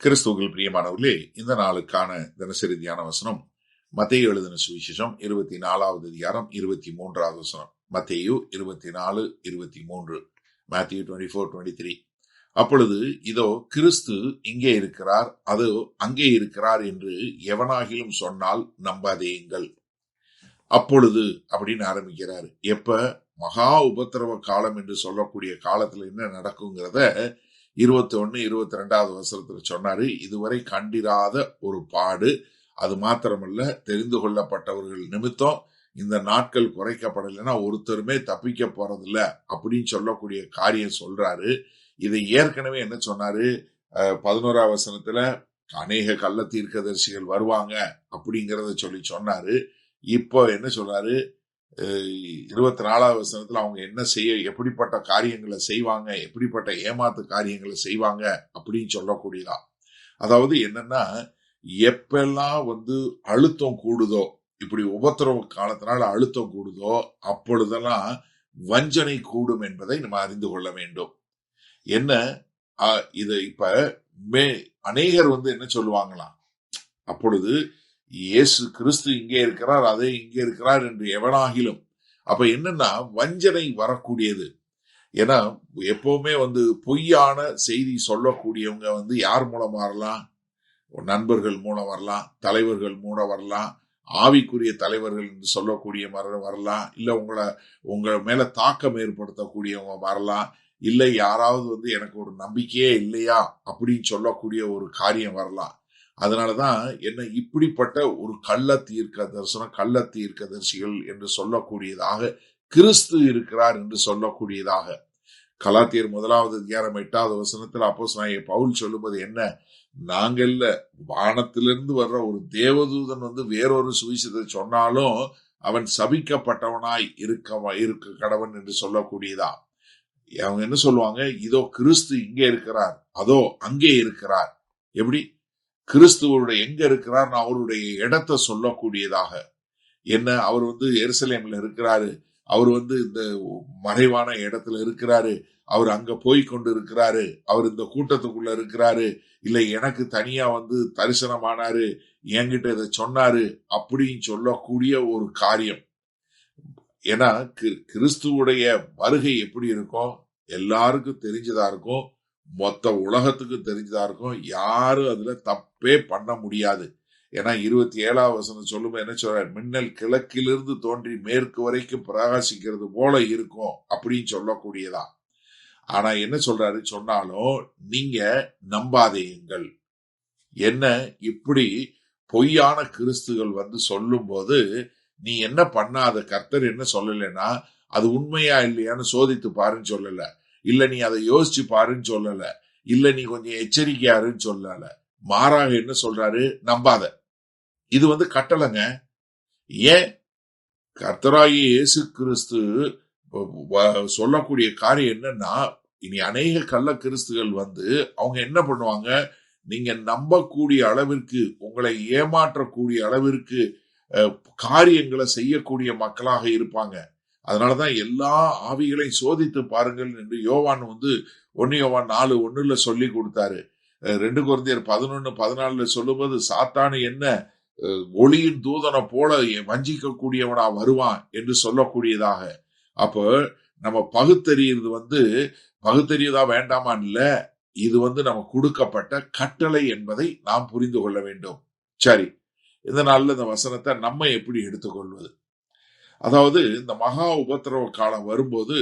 கிறிஸ்துவுக்குள் பிரியமானவர்களே, இந்த நாளுக்கான தினசரி தியான வசனம் மத்தேயு எழுதின சுவிசேஷம் 24வது அதிகாரம் 23வது வசனம். மத்தேயு 24:23. Matthew 24:23. அப்பொழுது இதோ கிறிஸ்து இங்கே இருக்கிறார், அதோ அங்கே இருக்கிறார் என்று எவனாகிலும் சொன்னால் நம்பாதேயுங்கள். அப்பொழுது அப்படின்னு ஆரம்பிக்கிறாரு. எப்ப? மகா உபத்திரவ காலம் என்று சொல்லக்கூடிய காலத்துல என்ன நடக்குங்கிறத 21, 22வது வசனத்துல சொன்னாரு. இதுவரை கண்டிராத ஒரு பாடு. அது மாத்திரமல்ல, தெரிந்து கொள்ளப்பட்டவர்கள் நிமித்தம் இந்த நாட்கள் குறைக்கப்படலைன்னா ஒருத்தருமே தப்பிக்க போறதில்ல அப்படின்னு சொல்லக்கூடிய காரியம் சொல்றாரு. இதை ஏற்கனவே என்ன சொன்னாரு? 11வது வசனத்துல அநேக கள்ள தீர்க்கதரிசிகள் வருவாங்க அப்படிங்கறத சொல்லி சொன்னாரு. இப்போ என்ன சொல்றாரு? 24வது வசனத்துல அவங்க என்ன செய்ய, எப்படிப்பட்ட காரியங்களை செய்வாங்க, எப்படிப்பட்ட ஏமாத்து காரியங்களை செய்வாங்க அப்படின்னு சொல்லக்கூடியதா. அதாவது என்னன்னா, எப்பெல்லாம் அழுத்தம் கூடுதோ, இப்படி உபத்திரவ காலத்தினால அழுத்தம் கூடுதோ, அப்பொழுதெல்லாம் வஞ்சனை கூடும் என்பதை நம்ம அறிந்து கொள்ள வேண்டும். என்ன இது? இப்ப அநேகர் என்ன சொல்லுவாங்களாம், அப்பொழுது இயேசு கிறிஸ்து இங்கே இருக்கிறார், அதே இங்கே இருக்கிறார் என்று எவனாகிலும். அப்ப என்னன்னா, வஞ்சனை வரக்கூடியது. ஏன்னா எப்பவுமே பொய்யான செய்தி சொல்லக்கூடியவங்க யார் மூலமா வரலாம்? நண்பர்கள் மூலம் வரலாம், தலைவர்கள் மூலம் வரலாம், ஆவிக்குரிய தலைவர்கள் என்று சொல்லக்கூடிய வரலாம், இல்ல உங்க மேல தாக்கம் ஏற்படுத்தக்கூடியவங்க வரலாம், இல்ல யாராவது எனக்கு ஒரு நம்பிக்கையே இல்லையா அப்படின்னு சொல்லக்கூடிய ஒரு காரியம் வரலாம். அதனாலதான் என்ன இப்படிப்பட்ட ஒரு கள்ள தீர்க்கதரிசிகள் என்று சொல்லக்கூடியதாக கிறிஸ்து இருக்கிறார் என்று சொல்லக்கூடியதாக. கலாத்தியர் 1வது அதிகாரம் 8வது வசனத்தில் அப்போஸ்தலனாகிய பவுல் சொல்லுவது என்ன? நாங்கள்ல வானத்திலிருந்து வர்ற ஒரு தேவதூதன் வேறொரு சுவிசேஷத்தை சொன்னாலும் அவன் சபிக்கப்பட்டவனாய் இருக்க கடவன் என்று சொல்லக்கூடியதா. அவங்க என்ன சொல்லுவாங்க? இதோ கிறிஸ்து இங்கே இருக்கிறார், அதோ அங்கே இருக்கிறார். எப்படி? கிறிஸ்துவோட எங்க இருக்கிறார்? அவருடைய இடத்தை சொல்லக்கூடியதாக. என்ன? அவர் எருசலேம்ல இருக்கிறாரு, அவர் இந்த மறைவான இடத்துல இருக்கிறாரு, அவர் அங்க போய் கொண்டு இருக்கிறாரு, அவர் இந்த கூட்டத்துக்குள்ள இருக்கிறாரு, இல்ல எனக்கு தனியா தரிசனமானாரு, என்கிட்ட இதை சொன்னாரு அப்படின்னு சொல்லக்கூடிய ஒரு காரியம். ஏன்னா கிறிஸ்துவுடைய வருகை எப்படி இருக்கும்? எல்லாருக்கும் தெரிஞ்சதா இருக்கும், மொத்த உலகத்துக்கு தெரிஞ்சதா இருக்கும், யாரும் அதுல தப்பே பண்ண முடியாது. ஏன்னா 27வது வசனம் சொல்லும்போது என்ன சொல்றாரு? மின்னல் கிழக்கிலிருந்து தோன்றி மேற்கு வரைக்கும் பிரகாசிக்கிறது போல இருக்கும் அப்படின்னு சொல்லக்கூடியதா. ஆனா என்ன சொல்றாரு? சொன்னாலும் நீங்க நம்பாதேயுங்கள். என்ன? இப்படி பொய்யான கிறிஸ்துகள் சொல்லும் போது நீ என்ன பண்ணாத? கர்த்தர் என்ன சொல்லலைன்னா, அது உண்மையா இல்லையான்னு சோதித்து பாருன்னு சொல்லல, இல்ல நீ அதை யோசிச்சு பாருன்னு சொல்லல, இல்ல நீ கொஞ்சம் எச்சரிக்கையாருன்னு சொல்லல. மாறாக என்ன சொல்றாரு? நம்பாத. இது கட்டளைங்க. ஏன்? கர்த்தராகிய இயேசு கிறிஸ்து சொல்லக்கூடிய காரியம் என்னன்னா, இனி அநேக கள்ள கிறிஸ்துகள் அவங்க என்ன பண்ணுவாங்க? நீங்க நம்பக்கூடிய அளவிற்கு, உங்களை ஏமாற்றக்கூடிய அளவிற்கு காரியங்களை செய்யக்கூடிய மக்களாக இருப்பாங்க. அதனாலதான் எல்லா ஆவிகளையும் சோதித்து பாருங்கள் என்று யோவான் 1 யோவான் 4:1 சொல்லி கொடுத்தாரு. 2 கொரிந்தியர் 11:14 சொல்லும்போது சாத்தானு என்ன ஒளியின் தூதனை போல வஞ்சிக்க கூடியவனா வருவான் என்று சொல்லக்கூடியதாக. அப்போ நம்ம பகுத்தறியது பகுத்தறியதா வேண்டாமான் இல்ல, இது நம்ம கொடுக்கப்பட்ட கட்டளை என்பதை நாம் புரிந்து கொள்ள வேண்டும். சரி, இதனால இந்த வசனத்தை நம்ம எப்படி எடுத்துக்கொள்வது? அதாவது இந்த மகா உபத்திரவ காலம் வரும்போது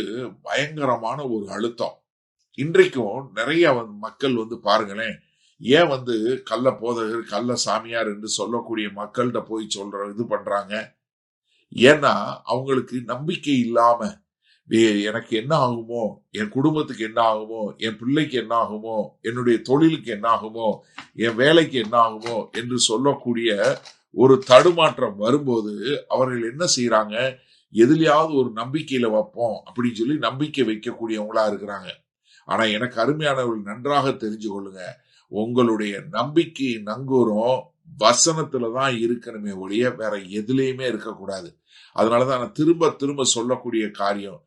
பயங்கரமான ஒரு அழுத்தம். இன்றைக்கும் நிறைய மக்கள் பாருங்களேன், ஏன் கள்ள போதகர், கள்ள சாமியார் என்று சொல்லக்கூடிய மக்கள்கிட்ட போய் இது பண்றாங்க? ஏன்னா அவங்களுக்கு நம்பிக்கை இல்லாம, எனக்கு என்ன ஆகுமோ, என் குடும்பத்துக்கு என்ன ஆகுமோ, என் பிள்ளைக்கு என்ன ஆகுமோ, என்னுடைய தொழிலுக்கு என்ன ஆகுமோ, என் வேலைக்கு என்ன ஆகுமோ என்று சொல்லக்கூடிய ஒரு தடுமாற்றம் வரும்போது அவர்கள் என்ன செய்யறாங்க? எதிலையாவது ஒரு நம்பிக்கையில வைப்போம் அப்படின்னு சொல்லி நம்பிக்கை வைக்கக்கூடியவங்களா இருக்கிறாங்க. ஆனா எனக்கு அருமையானவர்கள் நன்றாக தெரிஞ்சு கொள்ளுங்க, உங்களுடைய நம்பிக்கை நங்கூரம் வசனத்துலதான் இருக்கணுமே ஒழிய வேற எதுலையுமே இருக்கக்கூடாது. அதனாலதான் நான் திரும்ப திரும்ப சொல்லக்கூடிய காரியம்,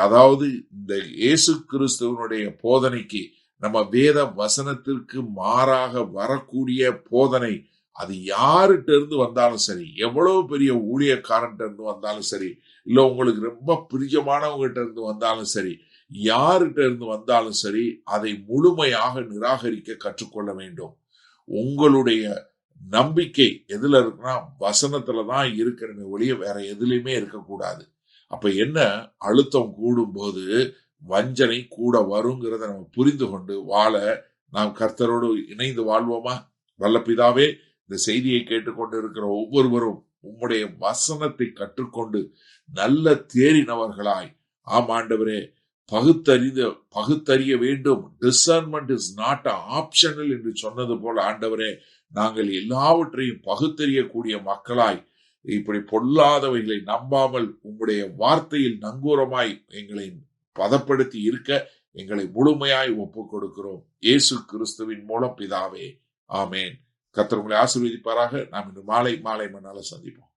அதாவது இந்த இயேசு கிறிஸ்துவனுடைய போதனைக்கு நம்ம வேத வசனத்திற்கு மாறாக வரக்கூடிய போதனை, அது யார்கிட்ட இருந்து வந்தாலும் சரி, எவ்வளவு பெரிய ஊழியக்காரன்ட்ட இருந்து வந்தாலும் சரி, இல்ல உங்களுக்கு ரொம்ப பிரியமானவங்ககிட்ட இருந்து வந்தாலும் சரி, யார்கிட்ட இருந்து வந்தாலும் சரி, அதை முழுமையாக நிராகரிக்க கற்றுக்கொள்ள வேண்டும். உங்களுடைய நம்பிக்கை எதுல இருக்குன்னா வசனத்துலதான் இருக்கிறமே ஒழிய வேற எதுலையுமே இருக்கக்கூடாது. அப்ப என்ன, அழுத்தம் கூடும் போது வஞ்சனை கூட வருங்கிறத நம்ம புரிந்து கொண்டு வாழ நாம் கர்த்தரோடு இணைந்து வாழ்வோமா? வல்ல பிதாவே, இந்த செய்தியை கேட்டுக்கொண்டு இருக்கிற ஒவ்வொருவரும் உம்முடைய வசனத்தை கற்றுக்கொண்டு நல்ல தேறினவர்களாய், ஆம் ஆண்டவரே, பகுத்தறிய வேண்டும். டிசர்ன்மெண்ட் இஸ் நாட் ஆப்ஷனல் என்று சொன்னது போல ஆண்டவரே, நாங்கள் எல்லாவற்றையும் பகுத்தறியக்கூடிய மக்களாய், இப்படி பொல்லாதவைகளை நம்பாமல் உம்முடைய வார்த்தையில் நங்கூரமாய் எங்களை பதப்படுத்தி இருக்க எங்களை முழுமையாய் ஒப்புக் கொடுக்கிறோம். இயேசு கிறிஸ்துவின் மூலம் பிதாவே, ஆமேன். கர்த்தர் உங்களை ஆசீர்வதிப்பாராக. நாம் இன்று மாலை மண்ணால சந்திப்போம்.